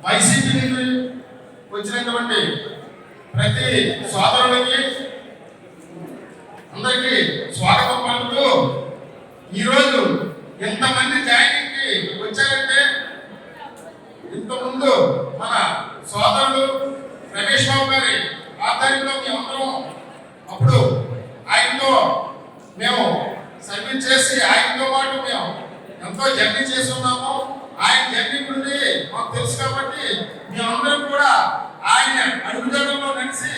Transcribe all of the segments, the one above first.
YCP నుండి వచ్చినటువంటి ప్రతి సోదరుడికి అందరికీ స్వాగతం పలుకుతూ ఈరోజు ఎంతమంది జాయినింగ్ కి వచ్చారంటే ఇంతకుముందు మన సోదరుడు రమేష్ బాబు గారి ఆధ్వర్యంలో మేమందరం అప్పుడు ఆయనతో మేము సర్వీస్ చేసి ఆయనతో పాటు మేము ఎంతో జర్నీ చేసి ఉన్నాము. ఆయన జర్నీ నుండి మాకు తెలుసు కాబట్టి మేమందరం కూడా ఆయన అడుగుజాడల్లో నడిచి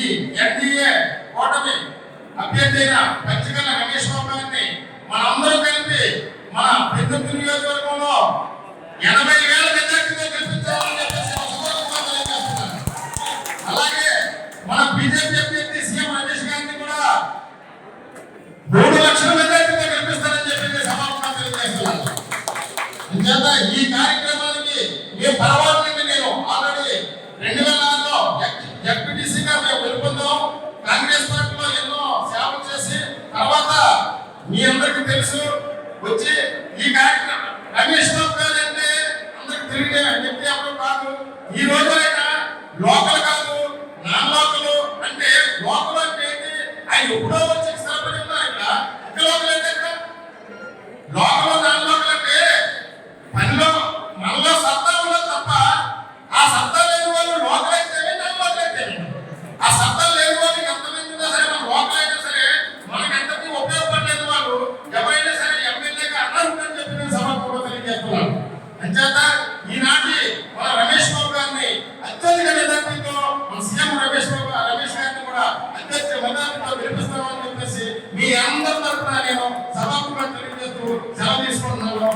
ఈ ఎన్డీఏ కూటమి అభ్యర్థి అయిన పంచకల్ల రమేష్ బాబు గారిని మనందరూ కలిపి మన పెద్దపల్లి నియోజకవర్గంలో 80,000 మెజార్టీతో గెలిపించామని చెప్పేసి తెలియజేస్తున్నాను. అలాగే మన బీజేపీ అభ్యర్థి సీఎం రమేష్ గారిని కూడా 3 లక్షల మెజార్టీతో గెలిపిస్తారని చెప్పేసి సభాముఖంగా తెలియజేస్తున్నాను. ఇంచేత ఈ కార్యక్రమానికి ఏ పరవాలని నేను ఆల్రెడీ 2006లో జడ్పీటీసీగా మేము గెలుపొందాం. కాంగ్రెస్ పార్టీలో ఎన్నో సేవలు చేసి తర్వాత మీ అందరికీ తెలుసు వచ్చి ఈ కార్యక్రమం రమేష్ బాబు గారు అంటే అందరికి తెలియదే వ్యక్తి ఎవరు కాదు. ఈ రోజులైనా లోకల్ కాదు నాన్ లోకల్ అంటే లోకల్ అంటే ఏంటి? ఆయన ఎప్పుడో వచ్చి స్థిరపడి ఉన్నారు. ఇక్కడ లోకల్ అంటే లోకల్ నాన్ లోకల్ అంటే పనిలో మనలో సత్తా ఉన్నది తప్ప ఆ సత్తా లేని వాళ్ళు లోకల్ అయితేనే నాన్ లోకల్ అయితేనే. ఆ సత్తా లేని వాళ్ళకి ఎంతమంది ఉన్నా సరే మన లోకల్ అయినా సరే మనకి ఎంతకి ఉపయోగపడలేదు వాళ్ళు ఎవరైనా సరే ఎమ్మెల్యేగా అన్నారని చెప్పి నేను సభాముఖంగా తెలియజేస్తున్నాను. అంచేత ఈనాటి మన రమేష్ బాబు గారిని అత్యధిక మెజార్టీతో మన సీఎం రమేష్ గారిని కూడా అత్యధిక మెజార్టీతో గెలిపిస్తామని చెప్పేసి మీ అందరి తరఫున నేను సభాముఖంగా తెలియజేస్తూ సెలవు తీసుకుంటున్నాను.